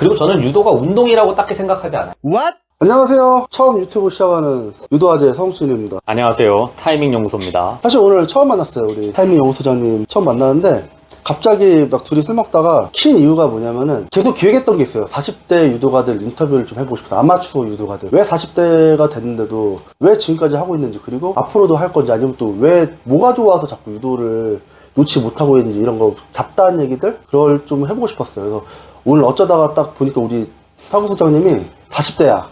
그리고 저는 유도가 운동이라고 딱히 생각하지 않아요. What? 안녕하세요. 처음 유튜브 시작하는 유도아재 성신입니다. 안녕하세요. 타이밍 연구소입니다. 사실 오늘 처음 만났어요. 우리 타이밍 연구소장님 처음 만났는데 갑자기 막 둘이 술 먹다가 킨 이유가 뭐냐면은 계속 기획했던 게 있어요. 40대 유도가들 인터뷰를 좀 해보고 싶어서. 아마추어 유도가들 왜 40대가 됐는데도 왜 지금까지 하고 있는지, 그리고 앞으로도 할 건지, 아니면 또 왜 뭐가 좋아서 자꾸 유도를 놓지 못하고 있는지, 이런 거 잡다한 얘기들 그걸 좀 해보고 싶었어요. 그래서 오늘 어쩌다가 딱 보니까 우리 타구 소장님이 40대야.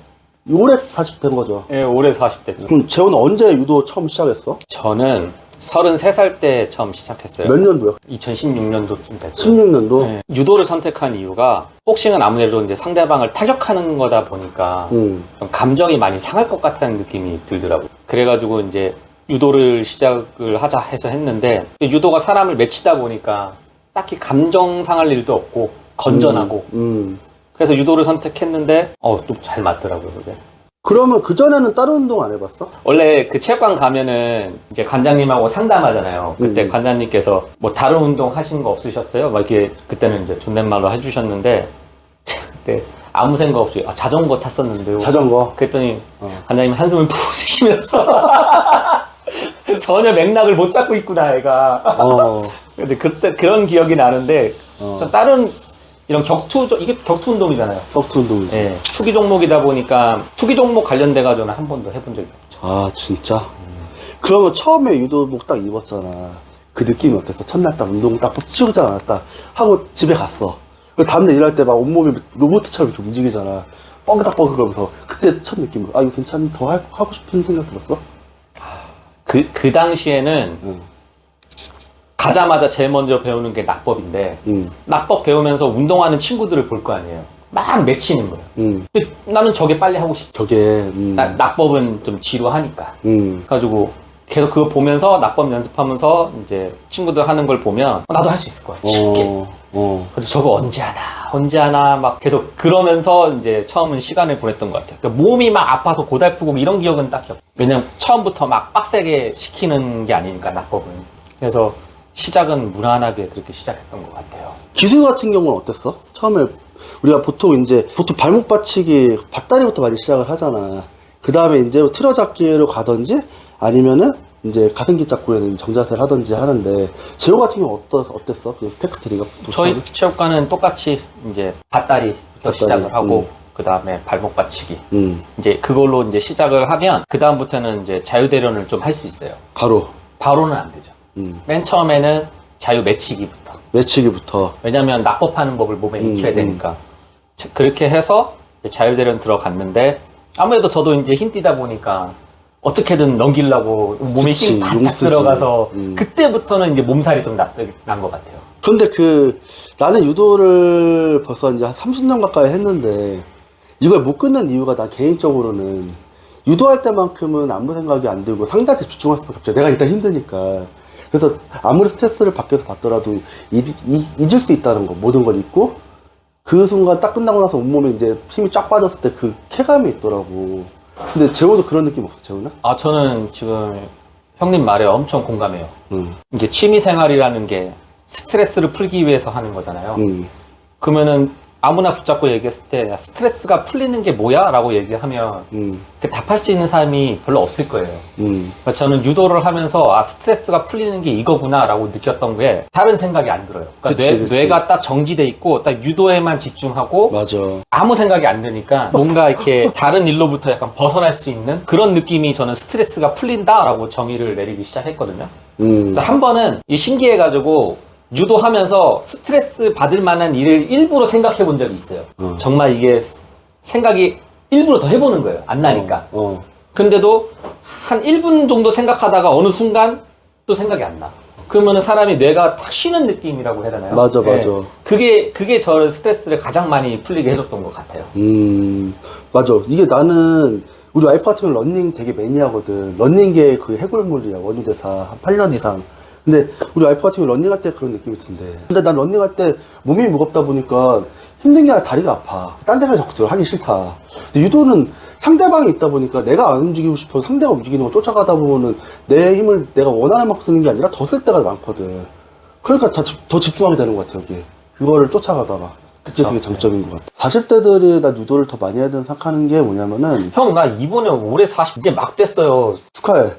올해 40대인 거죠. 예, 올해 40대죠. 그럼 재호는 언제 유도 처음 시작했어? 저는 33살 때 처음 시작했어요. 몇 년도야? 2016년도쯤 됐죠. 16년도? 네. 유도를 선택한 이유가, 복싱은 아무래도 이제 상대방을 타격하는 거다 보니까 좀 감정이 많이 상할 것 같다는 느낌이 들더라고요. 그래가지고 이제 유도를 시작을 하자 해서 했는데, 유도가 사람을 맺히다 보니까 딱히 감정 상할 일도 없고 건전하고 그래서 유도를 선택했는데 또 잘 맞더라고요, 그게. 그러면 그전에는 다른 운동 안 해봤어? 원래 그 체육관 가면은 이제 관장님하고 상담하잖아요. 그때 관장님께서 뭐 다른 운동 하신 거 없으셨어요? 막 이렇게 그때는 이제 존댓말로 해주셨는데, 그때 아무 생각 없이 자전거 탔었는데요. 자전거? 그랬더니 관장님 한숨을 푹 쉬시면서 전혀 맥락을 못 잡고 있구나, 애가. 근데 그때 그런 기억이 나는데, 저 다른 이런 이게 격투 운동이잖아요. 격투 운동이죠. 예. 투기 종목이다 보니까 투기 종목 관련돼가지고는 한 번도 해본 적이 없죠. 아, 진짜? 그러면 처음에 유도복 딱 입었잖아. 그 느낌이 어땠어? 첫날 딱 운동 딱 치우잖아. 딱 하고 집에 갔어. 그리고 다음날 일할 때 막 온몸이 로봇처럼 좀 움직이잖아. 뻥긋뻥긋 하면서. 그때 첫 느낌, 이거 괜찮니? 더 하고 싶은 생각 들었어? 그 당시에는 가자마자 제일 먼저 배우는 게 낙법인데, 낙법 배우면서 운동하는 친구들을 볼 거 아니에요. 막 맺히는 거예요. 근데 나는 저게 빨리 하고 싶어. 저게, 낙법은 좀 지루하니까. 그래가지고 계속 그거 보면서 낙법 연습하면서 이제 친구들 하는 걸 보면 나도 할 수 있을 거야, 쉽게. 그래서 저거 언제 하나 막 계속 그러면서 이제 처음은 시간을 보냈던 것 같아요. 그러니까 몸이 막 아파서 고달프고 이런 기억은 딱히 없어요. 왜냐면 처음부터 막 빡세게 시키는 게 아니니까, 낙법은. 그래서 시작은 무난하게 그렇게 시작했던 것 같아요. 기술 같은 경우는 어땠어? 처음에 우리가 보통 발목 받치기, 밭다리부터 많이 시작을 하잖아. 그 다음에 이제 틀어잡기로 가든지, 아니면은 이제 가슴기 잡고에는 정자세를 하든지 하는데, 재호 같은 경우 어땠어? 그 스태프트리가? 저희 체육관은 똑같이 이제 밭다리부터 시작을 하고, 그 다음에 발목 받치기. 이제 그걸로 이제 시작을 하면, 그 다음부터는 이제 자유대련을 좀 할 수 있어요. 바로는 안 되죠. 맨 처음에는 자유 매치기부터. 왜냐면 낙법하는 법을 몸에 익혀야 되니까. 그렇게 해서 자유대련 들어갔는데, 아무래도 저도 이제 흰 띠다 보니까 어떻게든 넘기려고 몸에 힘 바짝 들어가서, 그때부터는 이제 몸살이 좀 난 것 같아요. 근데 나는 유도를 벌써 이제 한 30년 가까이 했는데, 이걸 못 끊는 이유가, 난 개인적으로는 유도할 때만큼은 아무 생각이 안 들고 상대한테 집중할 수밖에 없죠. 내가 일단 힘드니까. 그래서 아무리 스트레스를 밖에서 받더라도 잊을 수 있다는 거, 모든 걸 잊고, 그 순간 딱 끝나고 나서 온몸에 이제 힘이 쫙 빠졌을 때 그 쾌감이 있더라고. 근데 재호도 그런 느낌 없어, 재호는? 저는 지금 형님 말에 엄청 공감해요. 이게 취미생활이라는 게 스트레스를 풀기 위해서 하는 거잖아요. 그러면은 아무나 붙잡고 얘기했을 때, 야, 스트레스가 풀리는 게 뭐야? 라고 얘기하면 답할 수 있는 사람이 별로 없을 거예요. 그러니까 저는 유도를 하면서 스트레스가 풀리는 게 이거구나 라고 느꼈던 게 다른 생각이 안 들어요. 그러니까 그치. 뇌가 딱 정지돼 있고 딱 유도에만 집중하고, 맞아. 아무 생각이 안 드니까 뭔가 이렇게 다른 일로부터 약간 벗어날 수 있는 그런 느낌이, 저는 스트레스가 풀린다 라고 정의를 내리기 시작했거든요. 그래서 한 번은 신기해가지고 유도하면서 스트레스 받을 만한 일을 일부러 생각해 본 적이 있어요. 정말 이게 생각이 일부러 더 해보는 거예요. 안 나니까. 근데도 한 1분 정도 생각하다가 어느 순간 또 생각이 안 나. 그러면은 사람이 뇌가 탁 쉬는 느낌이라고 해야 되나요? 맞아. 그게 저를 스트레스를 가장 많이 풀리게 해줬던 것 같아요. 맞아. 이게 나는, 우리 와이프 같은 경우는 러닝 되게 매니아거든. 러닝계 그 해골물이야, 원유대사. 한 8년 이상. 근데 우리 와이프 같은 경우 러닝할 때 그런 느낌이 든대. 근데 난 러닝할 때 몸이 무겁다 보니까 힘든 게 아니라 다리가 아파. 딴 데가 자꾸 하기 싫다. 근데 유도는 상대방이 있다 보니까 내가 안 움직이고 싶어서 상대가 움직이는 거 쫓아가다 보면은 내 힘을 내가 원하는 만큼 쓰는 게 아니라 더 쓸 때가 많거든. 그러니까 더 집중하게 되는 것 같아, 여기. 그거를 쫓아가다가. 그게 되게 장점인 것 같아. 40대들이 나 유도를 더 많이 해야 된다고 생각하는 게 뭐냐면은 형, 나 이번에 올해 40 이제 막 됐어요. 축하해.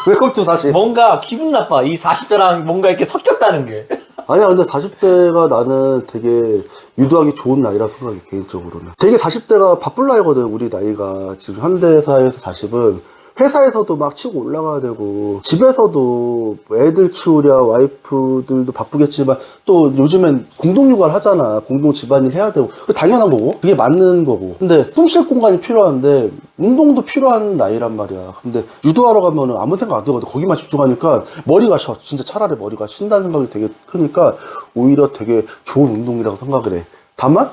웰컴 투 40. 뭔가 기분 나빠. 이 40대랑 뭔가 이렇게 섞였다는 게. 아니야, 근데 40대가 나는 되게 유도하기 좋은 나이라 생각해, 개인적으로는. 되게 40대가 바쁠 나이거든, 우리 나이가. 지금 현대사에서 40은. 회사에서도 막 치고 올라가야 되고, 집에서도 애들 키우랴, 와이프들도 바쁘겠지만, 또 요즘엔 공동육아를 하잖아. 공동 집안일 해야 되고. 그게 당연한 거고, 그게 맞는 거고. 근데 숨 쉴 공간이 필요한데, 운동도 필요한 나이란 말이야. 근데 유도하러 가면은 아무 생각 안 들거든. 거기만 집중하니까 머리가 쉬어. 진짜 차라리 머리가 쉰다는 생각이 되게 크니까, 오히려 되게 좋은 운동이라고 생각을 해. 다만,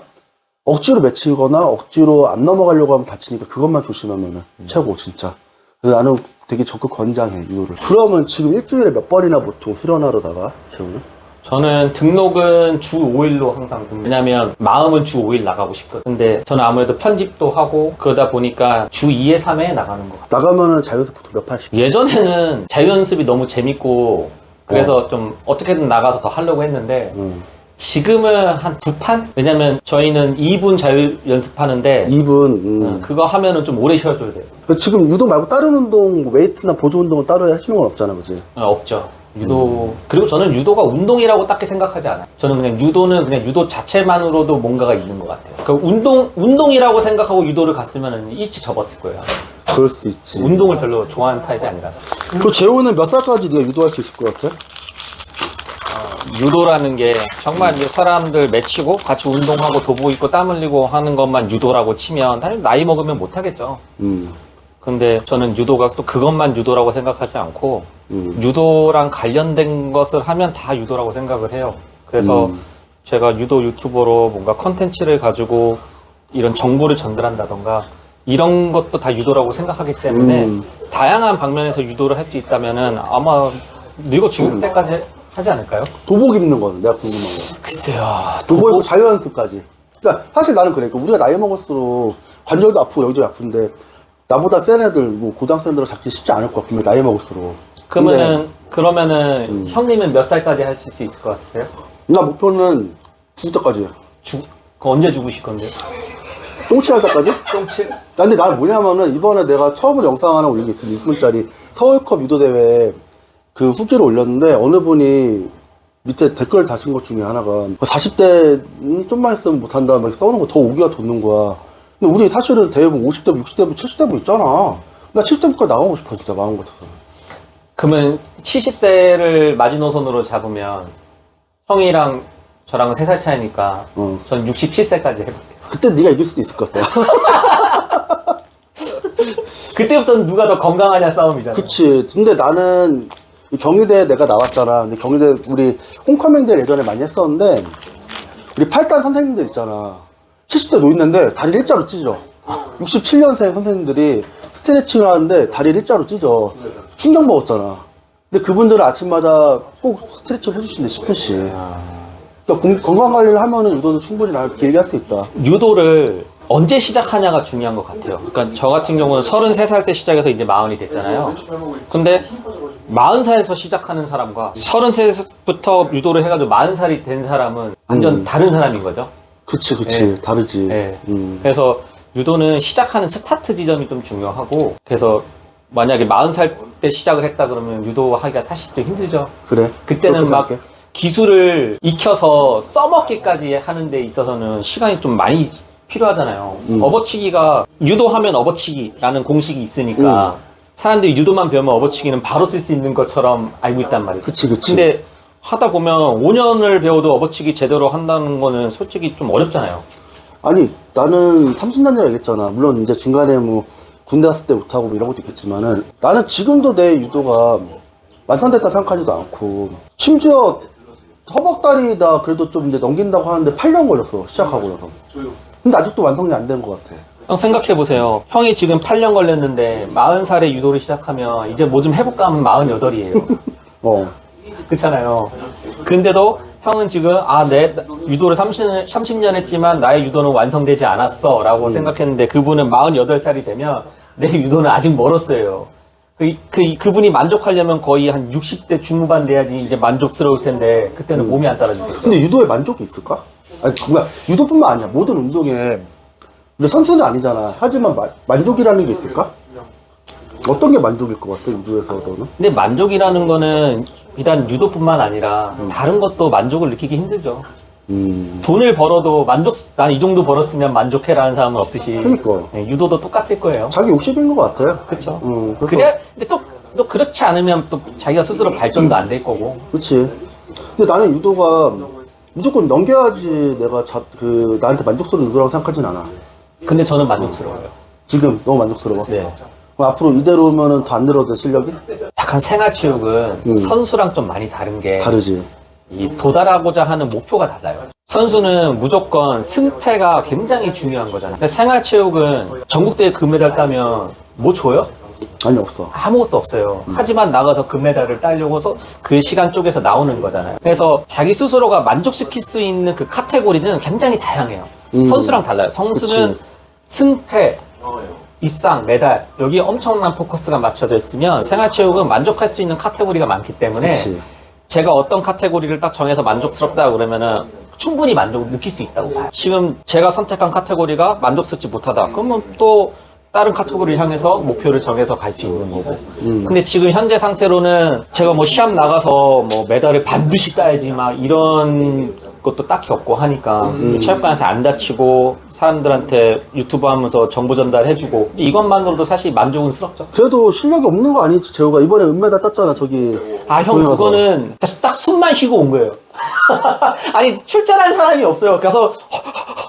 억지로 맺히거나 억지로 안 넘어가려고 하면 다치니까 그것만 조심하면은 최고, 진짜. 그래서 나는 되게 적극 권장해, 유도를. 그러면 지금 일주일에 몇 번이나 보통 수련하러 나가, 재훈은? 저는 등록은 주 5일로 항상 왜냐면 마음은 주 5일 나가고 싶거든. 근데 저는 아무래도 편집도 하고 그러다 보니까 주 2회, 3회 나가는 것 같아요. 나가면은 자유연습 보통 몇 판씩? 예전에는 자유연습이 너무 재밌고 그래서 좀 어떻게든 나가서 더 하려고 했는데 지금은 한 2판? 왜냐면 저희는 2분 자유 연습하는데 2분. 그거 하면은 좀 오래 쉬어줘야 돼요. 지금 유도 말고 다른 운동, 뭐 웨이트나 보조 운동은 따로 해주는 건 없잖아, 그치? 없죠. 유도 그리고 저는 유도가 운동이라고 딱히 생각하지 않아요. 저는 그냥 유도는 그냥 유도 자체만으로도 뭔가가 있는 것 같아요. 그러니까 운동이라고 생각하고 유도를 갔으면 일찍 접었을 거예요. 그럴 수 있지. 운동을 별로 좋아하는 타입이 아니라서. 그 재호는 몇 살까지 네가 유도할 수 있을 것 같아? 유도라는 게 정말 이제 사람들 맺히고 같이 운동하고 도복 입고 땀 흘리고 하는 것만 유도라고 치면 당연히 나이 먹으면 못 하겠죠. 근데 저는 유도가 또 그것만 유도라고 생각하지 않고 유도랑 관련된 것을 하면 다 유도라고 생각을 해요. 그래서 제가 유도 유튜버로 뭔가 컨텐츠를 가지고 이런 정보를 전달한다던가 이런 것도 다 유도라고 생각하기 때문에 다양한 방면에서 유도를 할 수 있다면은 아마 늙어 죽을 때까지 하지 않을까요? 도복 입는 거는 내가 궁금한 거. 글쎄요. 도복 입고 자유연습까지. 그러니까 사실 나는 그래. 그러니까 우리가 나이 먹을수록 관절도 아프고 여기저기 아픈데 나보다 센 애들, 뭐 고등학생들은 잡기 쉽지 않을 것 같은데 나이 먹을수록. 그러면은 형님은 몇 살까지 하실 수 있을 것 같으세요? 나 목표는 죽을 때까지야. 그 언제 죽으실 건데요? 똥칠할 때까지? 똥칠? 근데 나는 뭐냐면은 이번에 내가 처음으로 영상 하나 올린 게 있어. 6분짜리 서울컵 유도대회 그 후기를 올렸는데 어느 분이 밑에 댓글 다신 것 중에 하나가 40대 좀만 있으면 못한다 막 써놓은 거 더 오기가 돋는 거야. 근데 우리 사실은 대회분 50대부, 60대부, 70대부 있잖아. 나 70대부까지 나가고 싶어 진짜 마음 같아서. 그러면 70세를 마지노선으로 잡으면 형이랑 저랑은 3살 차이니까 전 67세까지 해볼게요. 그때 네가 이길 수도 있을 것 같아. 그때부터는 누가 더 건강하냐 싸움이잖아. 그치. 근데 나는 이 경희대 내가 나왔잖아. 근데 경희대 우리 홈커맨드 예전에 많이 했었는데 우리 8단 선생님들 있잖아. 70대 노인네인데 다리를 일자로 찢어. 67년생 선생님들이 스트레칭을 하는데 다리를 일자로 찢어. 충격 먹었잖아. 근데 그분들은 아침마다 꼭 스트레칭을 해주신대 10분씩. 그러니까 건강관리를 하면은 유도도 충분히 길게 할 수 있다. 유도를 언제 시작하냐가 중요한 것 같아요. 그러니까 저 같은 경우는 33살 때 시작해서 이제 40이 됐잖아요. 근데 40살에서 시작하는 사람과 33살부터 유도를 해가지고 40살이 된 사람은 완전 다른 사람인 거죠. 그치. 네. 다르지. 네. 그래서 유도는 시작하는 스타트 지점이 좀 중요하고 그래서 만약에 40살 때 시작을 했다 그러면 유도하기가 사실 좀 힘들죠. 그래. 그때는 막 기술을 익혀서 써먹기까지 하는 데 있어서는 시간이 좀 많이 필요하잖아요. 업어치기가 유도하면 업어치기라는 공식이 있으니까 사람들이 유도만 배우면 업어치기는 바로 쓸 수 있는 것처럼 알고 있단 말이에요. 그치. 근데 하다 보면 5년을 배워도 업어치기 제대로 한다는 거는 솔직히 좀 어렵잖아요. 아니 나는 30년 전에 얘기했잖아. 물론 이제 중간에 뭐 군대 갔을 때 못하고 뭐 이런 것도 있겠지만은 나는 지금도 내 유도가 완성됐다 생각하지도 않고 심지어 허벅다리다 그래도 좀 이제 넘긴다고 하는데 8년 걸렸어 시작하고 나서. 근데 아직도 완성이 안 된 것 같아. 형 생각해보세요. 형이 지금 8년 걸렸는데 40살에 유도를 시작하면 이제 뭐 좀 해볼까 하면 48이에요. 그렇잖아요. 근데도 형은 지금 내 유도를 30년 했지만 나의 유도는 완성되지 않았어 라고 생각했는데 그분은 48살이 되면 내 유도는 아직 멀었어요. 그분이 만족하려면 거의 한 60대 중후반 돼야지 이제 만족스러울 텐데 그때는 몸이 안 따라주겠죠. 근데 유도에 만족이 있을까? 아니, 그러니까 유도뿐만 아니야. 모든 운동에. 근데 선수는 아니잖아. 하지만 만족이라는 게 있을까? 어떤 게 만족일 것 같아, 유도에서 너는? 근데 만족이라는 거는 일단 유도뿐만 아니라 다른 것도 만족을 느끼기 힘들죠. 돈을 벌어도 난 이 정도 벌었으면 만족해라는 사람은 없듯이. 그러니까. 네, 유도도 똑같을 거예요. 자기 욕심인 것 같아. 그쵸. 그래서- 그래야, 근데 또 그렇지 않으면 또 자기가 스스로 발전도 안 될 거고. 그치. 근데 나는 유도가 무조건 넘겨야지 내가 나한테 만족스러운 유도라고 생각하진 않아. 근데 저는 만족스러워요. 지금 너무 만족스러워. 네. 그럼 앞으로 이대로면은 더 안 늘어져, 실력이? 약간 생활체육은 선수랑 좀 많이 다른 게 다르지. 이 도달하고자 하는 목표가 달라요. 선수는 무조건 승패가 굉장히 중요한 거잖아요. 근데 생활체육은 전국대회 금메달 따면 뭐 줘요? 아니, 없어. 아무것도 없어요. 하지만 나가서 금메달을 따려고서 그 시간 쪽에서 나오는 거잖아요. 그래서 자기 스스로가 만족시킬 수 있는 그 카테고리는 굉장히 다양해요. 선수랑 달라요. 선수는 그치. 승패, 입상, 메달 여기에 엄청난 포커스가 맞춰져 있으면 생활체육은 만족할 수 있는 카테고리가 많기 때문에 그치. 제가 어떤 카테고리를 딱 정해서 만족스럽다 그러면은 충분히 만족을 느낄 수 있다고 봐요. 지금 제가 선택한 카테고리가 만족스럽지 못하다. 그러면 또 다른 카테고리를 향해서 목표를 정해서 갈 수 있는 거고. 근데 지금 현재 상태로는 제가 뭐 시합 나가서 뭐 메달을 반드시 따야지 막 이런 것도 딱히 없고 하니까 체육관에서 안 다치고 사람들한테 유튜브 하면서 정보 전달해주고 이것만으로도 사실 만족스럽죠. 그래도 실력이 없는 거 아니지, 재호가? 이번에 은메달 땄잖아, 저기. 아, 형, 거기 가서. 그거는 딱 숨만 쉬고 온 거예요. 아니, 출전한 사람이 없어요. 그래서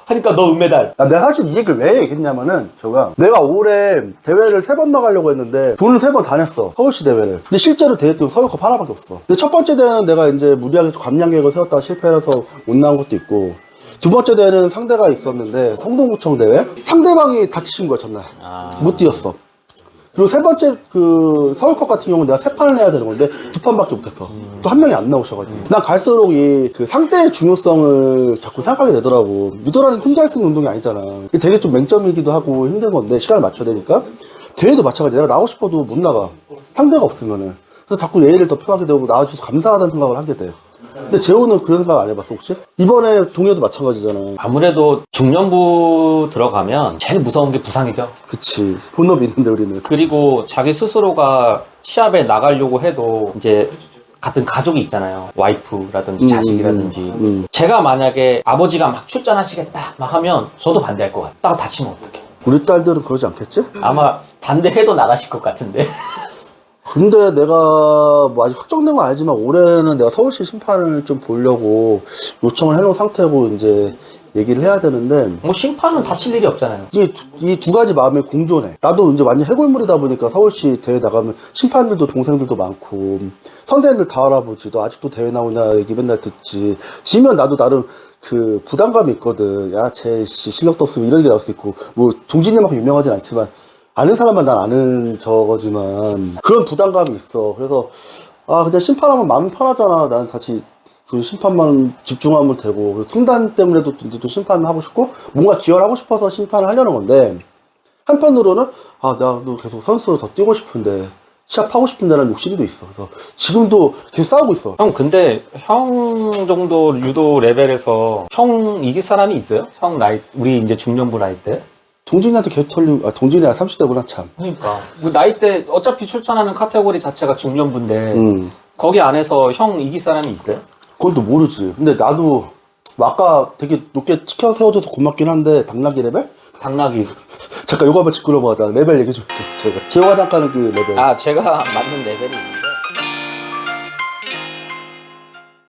하니까 너 은메달. 내가 사실 이 얘기를 왜 얘기했냐면은, 재호가. 내가 올해 대회를 3번 나가려고 했는데, 돈을 3번 다 냈어. 서울시 대회를. 근데 실제로 대회 때는 서울컵 하나밖에 없어. 근데 첫 번째 대회는 내가 이제 무리하게 좀 감량 계획을 세웠다가 실패해서 못 나온 것도 있고, 두 번째 대회는 상대가 있었는데, 성동구청 대회? 상대방이 다치신 거야, 전날. 못 뛰었어. 그리고 세 번째 그 서울컵 같은 경우는 내가 3판을 해야 되는 건데 2판밖에 못했어. 또 한 명이 안 나오셔가지고. 난 갈수록 이 그 상대의 중요성을 자꾸 생각하게 되더라고. 유도라는 혼자 할 수 있는 운동이 아니잖아. 이게 되게 좀 맹점이기도 하고 힘든 건데 시간을 맞춰야 되니까. 대회도 마찬가지야. 내가 나가고 싶어도 못 나가. 상대가 없으면은. 그래서 자꾸 예의를 더 표하게 되고 나와줘서 감사하다는 생각을 하게 돼. 근데 재호는 그런 생각 안 해봤어, 혹시? 이번에 동해도 마찬가지잖아. 아무래도 중년부 들어가면 제일 무서운 게 부상이죠. 그치. 본업이 있는데, 우리는. 그리고 자기 스스로가 시합에 나가려고 해도 이제 같은 가족이 있잖아요. 와이프라든지 자식이라든지. 제가 만약에 아버지가 막 출전하시겠다 막 하면 저도 반대할 것 같아요. 딱 다치면 어떡해. 우리 딸들은 그러지 않겠지? 아마 반대해도 나가실 것 같은데. 근데 내가 뭐 아직 확정된 건 아니지만 올해는 내가 서울시 심판을 좀 보려고 요청을 해놓은 상태고 이제 얘기를 해야 되는데 뭐 심판은 다칠 일이 없잖아요. 이 두 가지 마음이 공존해. 나도 이제 완전 해골물이다 보니까 서울시 대회 나가면 심판들도 동생들도 많고 선생님들 다 알아보지. 너 아직도 대회 나오냐 얘기 맨날 듣지. 지면 나도 나름 그 부담감이 있거든. 야, 쟤 실력도 없으면 이런 게 나올 수 있고 뭐 종진이만큼 유명하진 않지만 아는 사람만 난 아는 저거지만 그런 부담감이 있어. 그래서 그냥 심판하면 마음 편하잖아. 난 다시 그 심판만 집중하면 되고 그리고 승단 때문에도 또 심판을 하고 싶고 뭔가 기여를 하고 싶어서 심판을 하려는 건데 한편으로는 나도 계속 선수 더 뛰고 싶은데 시합하고 싶은데라는 욕심도 있어. 그래서 지금도 계속 싸우고 있어. 형 근데 형 정도 유도 레벨에서 형 이길 사람이 있어요? 형 나이 우리 이제 중년부 나이 때? 동진이한테 계속 털리고 동진이야 30대구나 참. 그러니까 그 나이 때 어차피 출전하는 카테고리 자체가 중년부인데 거기 안에서 형 이길 사람이 있어요? 그건 또 모르지. 근데 나도 뭐 아까 되게 높게 치켜 세워줘서 고맙긴 한데 당나귀 레벨? 당나귀. 잠깐 요거 한번 짚고 넘어가자. 레벨 얘기 좀 해줘. 제가 잠깐은 그 레벨. 제가 맞는 레벨이 있는데